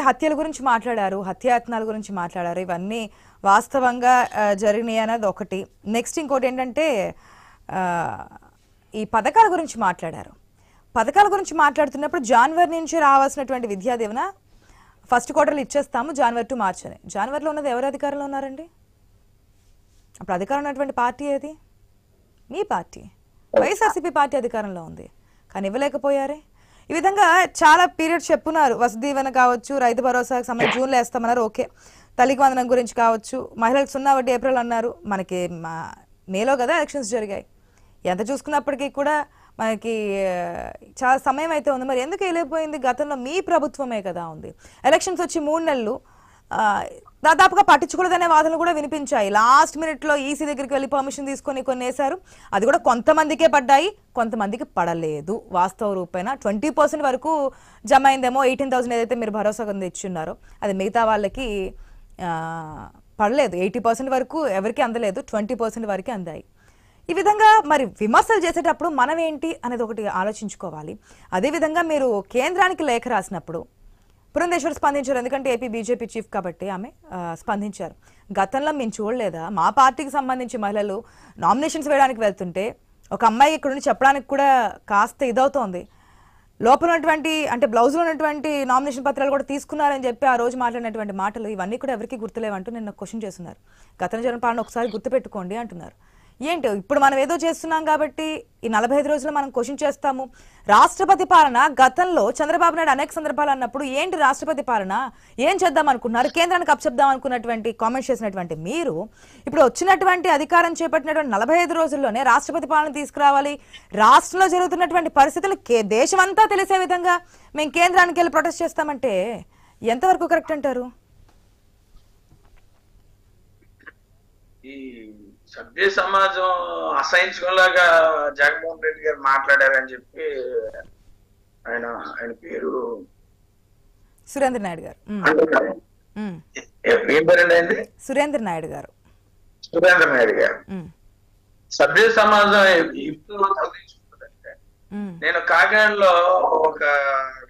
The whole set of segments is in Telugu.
హత్యల గురించి మాట్లాడారు, హత్యాయత్నాల గురించి మాట్లాడారు. ఇవన్నీ వాస్తవంగా జరిగినాయి అనేది ఒకటి. నెక్స్ట్ ఇంకోటి ఏంటంటే ఈ పథకాల గురించి మాట్లాడారు. పథకాల గురించి మాట్లాడుతున్నప్పుడు జనవరి నుంచి రావాల్సినటువంటి విద్యా దీవెన ఫస్ట్ క్వార్టర్లో ఇచ్చేస్తాము, జనవరి టు మార్చ్ అని. జనవరిలో ఉన్నది ఎవరు అధికారంలో ఉన్నారండి? అప్పుడు అధికారం ఉన్నటువంటి పార్టీ ఏది? మీ పార్టీ, వైఎస్ఆర్సీపీ పార్టీ అధికారంలో ఉంది, కానీ ఇవ్వలేకపోయారే. ఈ విధంగా చాలా పీరియడ్స్ చెప్పున్నారు. వసతి దీవెన కావచ్చు, రైతు భరోసాకు సంబంధించి జూన్లో వేస్తామన్నారు, ఓకే. తల్లికి వందనం గురించి కావచ్చు, మహిళలకు 0 వడ్డీ ఏప్రిల్ అన్నారు. మనకి మేలో కదా ఎలక్షన్స్ జరిగాయి. ఎంత చూసుకున్నప్పటికీ కూడా మనకి చాలా సమయం అయితే ఉంది. మరి ఎందుకు వెళ్ళిపోయింది? గతంలో మీ ప్రభుత్వమే కదా ఉంది. ఎలక్షన్స్ వచ్చి 3 నెలలు దాదాపుగా పట్టించుకోలేదనే వాదనలు కూడా వినిపించాయి. లాస్ట్ మినిట్లో ఈసీ దగ్గరికి వెళ్ళి పర్మిషన్ తీసుకొని కొన్ని వేశారు. అది కూడా కొంతమందికే పడ్డాయి, కొంతమందికి పడలేదు. వాస్తవ రూపేణ 20% వరకు జమ అయిందేమో. 18,000 ఏదైతే మీరు భరోసా కింద ఇచ్చున్నారో అది మిగతా వాళ్ళకి పడలేదు. 80% వరకు ఎవరికి అందలేదు, 20% వరకు అందాయి. ఈ విధంగా మరి విమర్శలు చేసేటప్పుడు మనం ఏంటి అనేది ఒకటి ఆలోచించుకోవాలి. అదేవిధంగా మీరు కేంద్రానికి లేఖ రాసినప్పుడు పురంధేశ్వరి స్పందించారు. ఎందుకంటే ఏపీ బీజేపీ చీఫ్ కాబట్టి ఆమె స్పందించారు. గతంలో మేము చూడలేదా? మా పార్టీకి సంబంధించి మహిళలు నామినేషన్స్ వేయడానికి వెళ్తుంటే ఒక అమ్మాయి ఇక్కడ నుండి చెప్పడానికి కూడా కాస్త ఇదవుతోంది. లోపల ఉన్నటువంటి అంటే బ్లౌజ్లో ఉన్నటువంటి నామినేషన్ పత్రాలు కూడా తీసుకున్నారని చెప్పి ఆ రోజు మాట్లాడినటువంటి మాటలు ఇవన్నీ కూడా ఎవరికి గుర్తులేవంటూ నిన్న క్వశ్చన్ చేస్తున్నారు. గతంలో జరిగిన పాలన ఒకసారి గుర్తుపెట్టుకోండి అంటున్నారు. ఏంటి ఇప్పుడు మనం ఏదో చేస్తున్నాం కాబట్టి ఈ 45 రోజులు మనం క్వశ్చన్ చేస్తాము. రాష్ట్రపతి పాలన గతంలో చంద్రబాబు నాయుడు అనేక సందర్భాలు అన్నప్పుడు ఏంటి రాష్ట్రపతి పాలన, ఏం చేద్దాం అనుకున్నారు, కేంద్రానికి అప్పచెప్దాం అనుకున్నటువంటి కామెంట్స్ చేసినటువంటి మీరు ఇప్పుడు వచ్చినటువంటి అధికారం చేపట్టినటువంటి 45 రోజుల్లోనే రాష్ట్రపతి పాలన తీసుకురావాలి, రాష్ట్రంలో జరుగుతున్నటువంటి పరిస్థితులు దేశమంతా తెలిసే విధంగా మేము కేంద్రానికి వెళ్ళి ప్రొటెస్ట్ చేస్తామంటే ఎంతవరకు కరెక్ట్ అంటారు? ఈ సభ్య సమాజం అసహించుకోలాగా జగన్మోహన్ రెడ్డి గారు మాట్లాడారని చెప్పి ఆయన పేరు సురేంద్ర నాయుడు గారు. ఏం పేరండి అండి? సురేంద్ర నాయుడు గారు. సురేంద్ర నాయుడు గారు సభ్య సమాజం ఇప్పుడు తగ్గించుకుంటుందంటే, నేను కాకినాడలో ఒక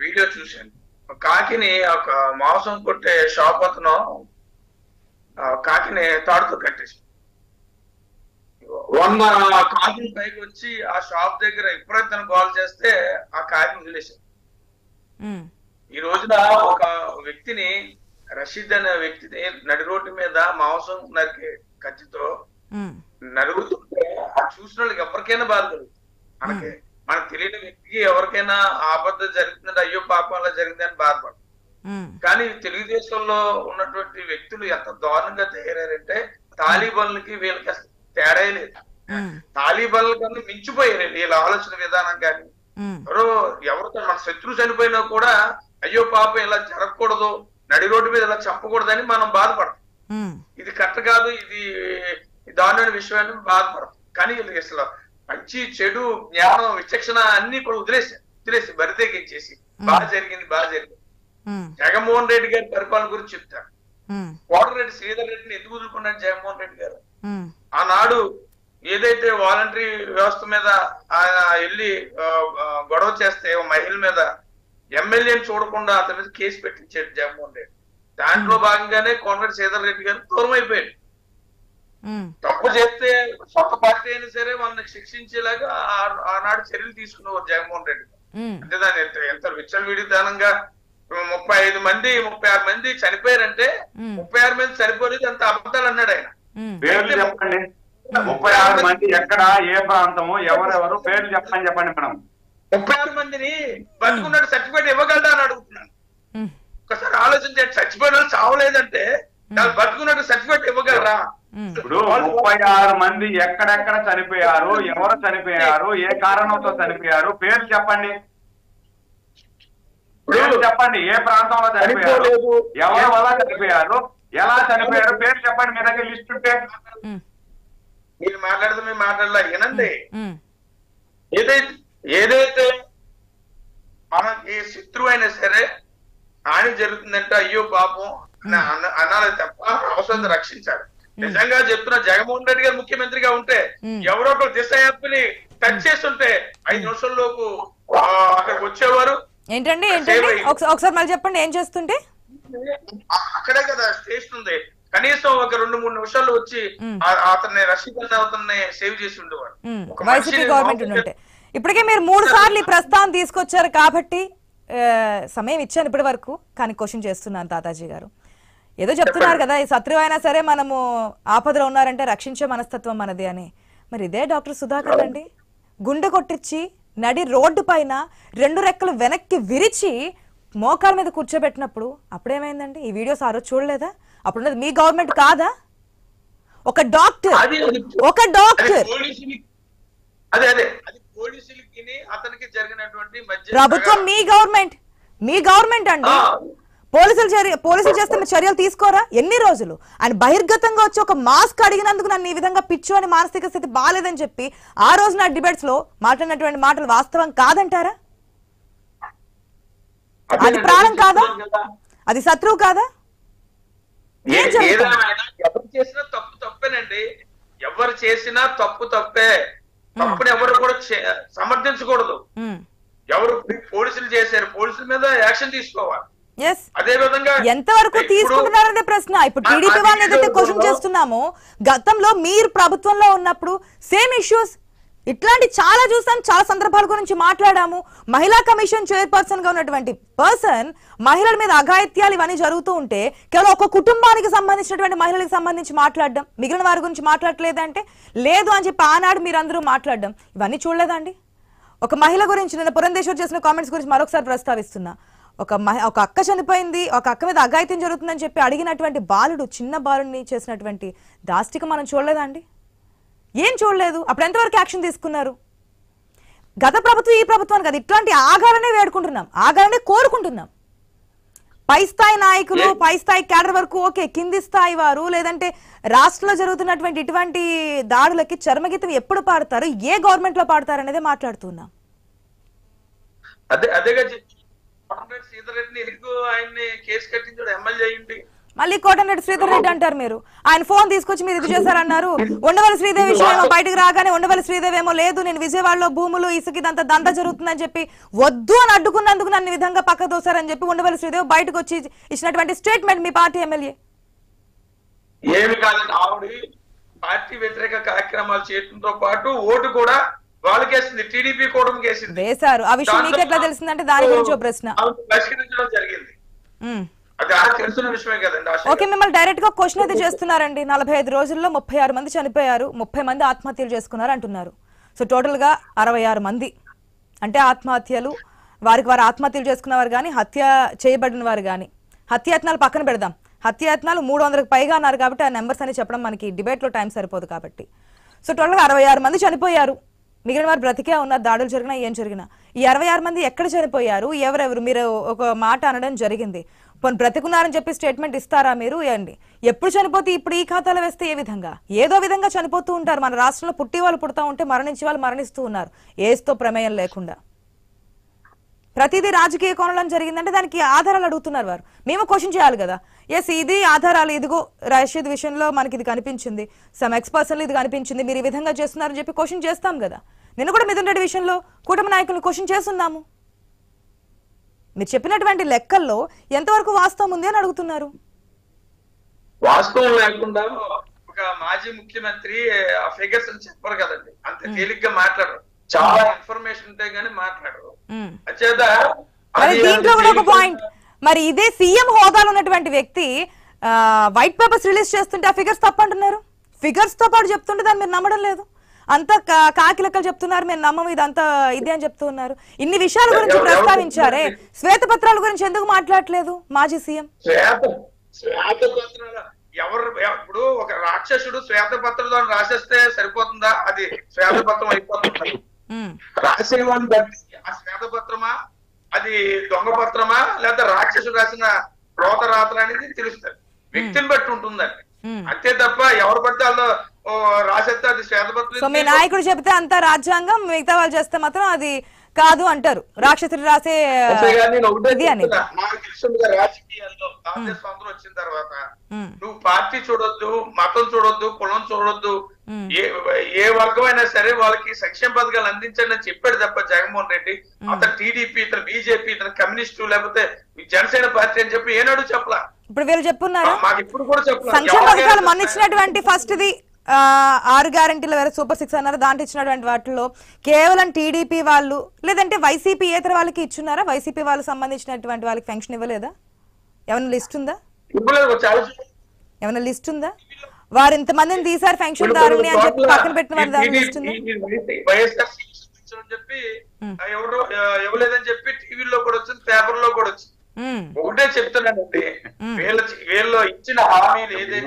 వీడియో చూశాను. కాకిని ఒక మాంసం కొట్టే షాప్ అతను కాకిని తాడుతో కట్టేసి 100 కాకిని పైకి వచ్చి ఆ షాప్ దగ్గర ఎప్పుడైతే కాల్ చేస్తే ఆ కాకిని వదిలేశారు. ఈ రోజున ఒక వ్యక్తిని, రషీద్ అనే వ్యక్తిని నడి రోడ్డు మీద మాంసం నరికే కత్తితో నరుగుతుంటే చూసిన వాళ్ళకి ఎవరికైనా బాధ కలుగుతుంది. మనకు తెలియని వ్యక్తికి ఎవరికైనా ఆపద జరుగుతుందంటే అయ్యో పాపం అలా జరిగిందని బాధపడదు. కానీ తెలుగుదేశంలో ఉన్నటువంటి వ్యక్తులు ఎంత దారుణంగా తయారంటే తాలిబాన్లకి వీళ్ళకి అసలు తేడా లేదు. తాలిబాన్ల కన్నా మించిపోయారు వీళ్ళ ఆలోచన విధానం. కానీ ఎవరితో మన శత్రువు చనిపోయినా కూడా అయ్యో పాపం ఇలా జరగకూడదు, నడి రోడ్డు మీద ఇలా చంపకూడదని మనం బాధపడతాం. ఇది కరెక్ట్ కాదు, ఇది దారుణమైన విషయాన్ని బాధపడతాం. కానీ వీళ్ళకి అసలు మంచి చెడు జ్ఞానం విచక్షణ అన్ని కూడా వదిలేసి బరితెగించేసి బాగా జరిగింది. జగన్మోహన్ రెడ్డి గారి పరిపాలన గురించి చెప్తారు. కోటరెడ్డి శ్రీధర్ రెడ్డిని ఎందుకు వదులుకున్నాడు జగన్మోహన్ రెడ్డి గారు? ఆనాడు ఏదైతే వాలంటరీ వ్యవస్థ మీద ఆయన వెళ్ళి గొడవ చేస్తే మహిళల మీద ఎమ్మెల్యేని చూడకుండా అతని మీద కేసు పెట్టించాడు జగన్మోహన్ రెడ్డి. దాంట్లో భాగంగానే కోటరెడ్డి శ్రీధర్ రెడ్డి గారు దూరం అయిపోయాడు. తప్పు చేస్తే సొంత పార్టీ అయినా సరే వాళ్ళని శిక్షించేలాగా ఆనాడు చర్యలు తీసుకునేవారు జగన్మోహన్ రెడ్డి. అంటే దాన్ని ఎంత విచ్చలవిడితనంగా 35 మంది 36 మంది చనిపోయారంటే 36 మంది చనిపోలేదు అంత అబద్ధాలు అన్నాడు ఆయన. పేర్లు చెప్పండి. 36 మంది ఎక్కడ, ఏ ప్రాంతము, ఎవరెవరు పేర్లు చెప్పండి మనం. 36 మందిని బతుకున్నాడు సర్టిఫికేట్ ఇవ్వగలడా అని అడుగుతున్నాను. ఒకసారి ఆలోచించండి. చచ్చిపోయిన వాళ్ళు చావలేదంటే బతుకున్నట్టు సర్టిఫికేట్ ఇవ్వగలరా? ఇప్పుడు 36 మంది ఎక్కడెక్కడ చనిపోయారు, ఎవరు చనిపోయారు, ఏ కారణంతో చనిపోయారు, పేర్లు చెప్పండి. పేర్లు చెప్పండి. ఏ ప్రాంతంలో చనిపోయారు, ఎవరి వల్ల చనిపోయారు, ఎలా చనిపోయారు, పేరు చెప్పండి. మీ దగ్గర లిస్ట్ ఉంటే. మీరు మాట్లాడితే మేము మాట్లాడలా వినండి. ఏదైతే మనకి శత్రువు అయినా సరే హాని జరుగుతుందంటే అయ్యో పాపం అనాలి తప్ప అవసరం రక్షించాలి. నిజంగా చెప్తున్నా, జగన్మోహన్ రెడ్డి గారు ముఖ్యమంత్రిగా ఉంటే ఎవరో ఒకరు దిశ యాప్ని టచ్ చేస్తుంటే 5 నిమిషాల్లోపు అక్కడికి వచ్చేవారు. ఏంటండి ఒకసారి మళ్ళీ చెప్పండి, ఏం చేస్తుంటే అక్కడే కదా స్టేషన్ ఉంది, కనీసం ఒక 2-3 నిమిషాలు వచ్చి అతన్ని రషీద్ అతన్ని సేవ్ చేసి ఉండేవాడు. వైసీపీ గవర్నమెంట్ ఉంటే. ఇప్పటికే మీరు 3 సార్లు ఈ ప్రస్తావన తీసుకొచ్చారు కాబట్టి సమయం ఇచ్చాను ఇప్పటి వరకు, కానీ క్వశ్చన్ చేస్తున్నాను తాతాజీ గారు. ఏదో చెప్తున్నారు కదా, ఈ శత్రువు అయినా సరే మనము ఆపదలో ఉన్నారంటే రక్షించే మనస్తత్వం మనది అని. మరి ఇదే డాక్టర్ సుధాకర్ అండి, గుండె కొట్టించి నడి రోడ్డు పైన 2 రెక్కలు వెనక్కి విరిచి మోకాల మీద కూర్చోబెట్టినప్పుడు అప్పుడేమైందండి? ఈ వీడియోస్ ఆ రోజు చూడలేదా? అప్పుడున్నది మీ గవర్నమెంట్ కాదా? ఒక డాక్టర్ అతనికి జరిగినటువంటి ప్రభుత్వం మీ గవర్నమెంట్ అండి. పోలీసులు చేస్తే మీరు చర్యలు తీసుకోరా? ఎన్ని రోజులు ఆయన బహిర్గతంగా వచ్చి ఒక మాస్క్ అడిగినందుకు నన్ను ఈ విధంగా పిచ్చు అని మానసిక స్థితి బాలేదని చెప్పి ఆ రోజు నా డిబేట్స్ లో మాట్లాడినటువంటి మాటలు వాస్తవం కాదంటారా? అది ప్రాణం కాదా? అది శత్రువు కాదా? ఎవరు చేసినా తప్పు తప్పేనండి. ఎవరు చేసినా తప్పు తప్పే. తప్పుని ఎవరు కూడా సమర్థించకూడదు. ఎవరు పోలీసులు చేశారు, పోలీసుల మీద యాక్షన్ తీసుకోవాలి. అదే విధంగా ఎంతవరకు తీసుకుంటున్నారనే ప్రశ్న. ఇప్పుడు టీడీపీ వాళ్ళని ఏదైతే క్వశ్చన్ చేస్తున్నామో, గతంలో మీరు ప్రభుత్వంలో ఉన్నప్పుడు సేమ్ ఇష్యూస్ ఇట్లాంటి చాలా చూసాం, చాలా సందర్భాల గురించి మాట్లాడాము. మహిళా కమిషన్ చైర్పర్సన్ గా ఉన్నటువంటి పర్సన్ మహిళల మీద అఘాయిత్యాలు ఇవన్నీ జరుగుతూ ఉంటే కేవలం ఒక కుటుంబానికి సంబంధించినటువంటి మహిళలకు సంబంధించి మాట్లాడడం, మిగిలిన వారి గురించి మాట్లాడలేదంటే లేదు అని చెప్పి ఆనాడు మీరందరూ మాట్లాడడం, ఇవన్నీ చూడలేదండి. ఒక మహిళ గురించి నిన్న పురంధేశ్వర్ చేసిన కామెంట్స్ గురించి మరొకసారి ప్రస్తావిస్తున్నా. ఒక అక్క చనిపోయింది, ఒక అక్క మీద అఘాయిత్యం జరుగుతుందని చెప్పి అడిగినటువంటి బాలుడు, చిన్న బాలుడిని చేసినటువంటి దాష్టిక మనం చూడలేదండి? ఏం చూడలేదు. అప్పుడు ఎంతవరకు యాక్షన్ తీసుకున్నారు? గత ప్రభుత్వం ఈ ప్రభుత్వానికి కదా ఇట్లాంటి ఆగాలనే వేడుకుంటున్నాం, ఆగాలనే కోరుకుంటున్నాం. పై స్థాయి నాయకులు, పై స్థాయి క్యాడర్ వరకు ఓకే, కింది స్థాయి వారు లేదంటే రాష్ట్రంలో జరుగుతున్నటువంటి ఇటువంటి దాడులకి చర్మగీతం ఎప్పుడు పాడతారు, ఏ గవర్నమెంట్ లో పాడతారు అనేది మాట్లాడుతున్నాం. మళ్ళీ కోటమిరెడ్డి శ్రీధర్ రెడ్డి అంటారు మీరు. ఆయన ఫోన్ తీసుకొచ్చి మీరు ఇది చేశారన్నారు. ఉండవల్లి శ్రీదేవి విషయం బయటకు రాగానే ఉండవల్లి శ్రీదేవి ఏమో లేదు, నేను విజయవాడలో భూములు ఇసుక ఇదంతా దంతా జరుగుతుందని చెప్పి వద్దు అని అడ్డుకున్నందుకు నన్ను విధంగా పక్క దోశారని చెప్పి ఉండవల్లి శ్రీదేవి బయటకు వచ్చి ఇచ్చినటువంటి స్టేట్మెంట్ మీ పార్టీ ఎమ్మెల్యే. ఏమి కాదండి, ఆవిడ పార్టీ వ్యతిరేక కార్యక్రమాలు చేయడంతో పాటు ఓటు కూడా వాళ్ళకేసింది, టీడీపీ కూటమి కేసింది వేశారు. ఆ విషయం మీకు ఎట్లా తెలిసిందంటే దాని గురించి ప్రశ్న పరిష్కరించడం జరిగింది. ఓకే, మిమ్మల్ని డైరెక్ట్ గా క్వశ్చన్ అయితే చేస్తున్నారండి. 45 రోజుల్లో 36 మంది చనిపోయారు, 30 మంది ఆత్మహత్యలు చేసుకున్నారు అంటున్నారు. సో టోటల్ గా 66 మంది అంటే ఆత్మహత్యలు, వారికి వారు ఆత్మహత్యలు చేసుకున్నవారు కానీ హత్య చేయబడిన వారు కానీ. హత్యాయత్నాలు పక్కన పెడదాం, హత్యాయత్నాలు 300కు పైగా అన్నారు కాబట్టి ఆ నెంబర్స్ అని చెప్పడం మనకి డిబేట్ లో టైం సరిపోదు కాబట్టి. సో టోటల్ గా 66 మంది చనిపోయారు, మిగిలిన వారు బ్రతికే ఉన్నారు. దాడులు జరిగినా ఏం జరిగినా ఈ 66 మంది ఎక్కడ చనిపోయారు, ఎవరెవరు? మీరు ఒక మాట అనడం జరిగింది, బ్రతికున్నారని చెప్పి స్టేట్మెంట్ ఇస్తారా మీరు? అండి ఎప్పుడు చనిపోతే ఇప్పుడు ఈ ఖాతాలో వేస్తే ఏ విధంగా? ఏదో విధంగా చనిపోతూ ఉంటారు. మన రాష్ట్రంలో పుట్టి వాళ్ళు పుడతా ఉంటే మరణించే వాళ్ళు మరణిస్తూ ఉన్నారు, ఏజ్తో ప్రమేయం లేకుండా. ప్రతిదీ రాజకీయ కోణంలో జరిగిందంటే దానికి ఆధారాలు అడుగుతున్నారు వారు. మేము క్వశ్చన్ చేయాలి కదా, ఎస్ ఇది ఆధారాలు, ఇదిగో రషీద్ విషయంలో మనకి ఇది కనిపించింది, సమ్ ఎక్స్పర్సన్లు ఇది కనిపించింది, మీరు ఈ విధంగా చేస్తున్నారని చెప్పి క్వశ్చన్ చేస్తాం కదా. నిన్న కూడా మిథున్ రెడ్డి విషయంలో కూటమి నాయకులను క్వశ్చన్ చేస్తున్నాము. మీరు చెప్పినటువంటి లెక్కల్లో ఎంతవరకు వాస్తవం ఉంది అని అడుగుతున్నారు. వాస్తవం లేకుండా ఒక మాజీ ముఖ్యమంత్రి ఆ ఫిగర్స్ అని చెప్పరు కదండి, అంత తేలిగ్గా మాట్లాడరు, చాలా ఇన్ఫర్మేషన్ ఉంటే గానీ మాట్లాడరు. దీంట్లో కూడా ఒక పాయింట్, మరి ఇదే సీఎం హోదాలో ఉన్నటువంటి వ్యక్తి వైట్ పేపర్స్ రిలీజ్ చేస్తుంటే ఆ ఫిగర్స్ తప్పంటున్నారు. ఫిగర్స్ తో పాటు చెప్తుంటే దాన్ని మీరు నమ్మడం లేదు, అంతా కాకి లెక్కలు చెప్తున్నారు, మేము నమ్మము, ఇదంతా ఇదే అని చెప్తూ ఉన్నారు. ఇన్ని విషయాల గురించి ప్రస్తావించారే, శ్వేతపత్రాల గురించి ఎందుకు మాట్లాడలేదు మాజీ సీఎం? శ్వేతపత్రాలు ఎవరు? ఇప్పుడు ఒక రాక్షసుడు శ్వేతపత్రంతో రాసేస్తే సరిపోతుందా? అది శ్వేతపత్రం అయిపోతుంది. రాసేవాడిని బట్టి ఆ శ్వేతపత్రమా, అది దొంగ పత్రమా, లేదా రాక్షసుడు రాసిన రోతరాత్ర అనేది తెలుస్తుంది, వ్యక్తిని బట్టి ఉంటుందండి. అంతే తప్ప ఎవరు పడితే వాళ్ళు రాసేస్తే అది శ్వేతపత్రం. సో మీ నాయకుడు చెప్తే అంతా రాజ్యాంగం, మిగతా వాళ్ళు చేస్తే మాత్రం అది కాదు అంటారు, రాక్షసుడు రాసే నేను ఒకటే ఇది అని. చెప్తున్నా, నాకు తెలిసిందిగా రాజకీయాల్లో కాంగ్రెస్ స్వాతంత్రం వచ్చిన తర్వాత నువ్వు పార్టీ చూడొద్దు, మతం చూడొద్దు, కులం చూడొద్దు, ఏ వర్గమైనా సరే వాళ్ళకి సంక్షేమ పథకాలు అందించండి అని చెప్పాడు తప్ప జగన్మోహన్ రెడ్డి. అతను టీడీపీ, ఇతను బీజేపీ, ఇతను కమ్యూనిస్టు, లేకపోతే జనసేన పార్టీ అని చెప్పి ఏనాడు చెప్పలా. ఇప్పుడు వీళ్ళు చెప్పున్నారు మాకు ఇప్పుడు కూడా చెప్పలా. సంక్షేమ పథకాలు మొన్న ఇచ్చినటువంటి ఫస్ట్ది 6 గ్యారెంటీలు వేరే సూపర్ 6 అన్నారు, దాంట్లో ఇచ్చినటువంటి వాటిలో కేవలం టీడీపీ వాళ్ళు లేదంటే వైసీపీ ఏతర వాళ్ళకి ఇచ్చున్నారా? వైసీపీ వాళ్ళకి సంబంధించినటువంటి వాళ్ళకి పెన్షన్ ఇవ్వలేదా? ఏమైనా లిస్ట్ ఉందా? ఏమైనా లిస్ట్ ఉందా? వారు ఇంతమందిని తీసారు పెన్షన్ దారుని అని చెప్పి పక్కన పెట్టిన వారి దాని లిస్ట్ ఉందా? చెప్పి ఎవరు ఇవ్వలేదని చెప్పి టీవీలో కూడా వచ్చింది, పేపర్ లో కూడా వచ్చింది. ఒకటే చెప్తున్నానండి, వీళ్ళు ఇచ్చిన హామీలు ఏదైతే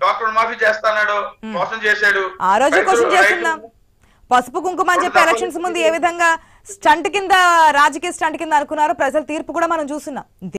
డాక్టర్ మాఫీ చేస్తాడు, మోసం చేశాడు. ఆ రోజు క్వశ్చన్ చేస్తున్నాం. పసుపు కుంకుమ అని చెప్పి ఎలక్షన్స్ ముందు ఏ విధంగా స్టంట్ కింద, రాజకీయ స్టంట్ కింద అనుకున్నారో ప్రజల తీర్పు కూడా మనం చూస్తున్నాం.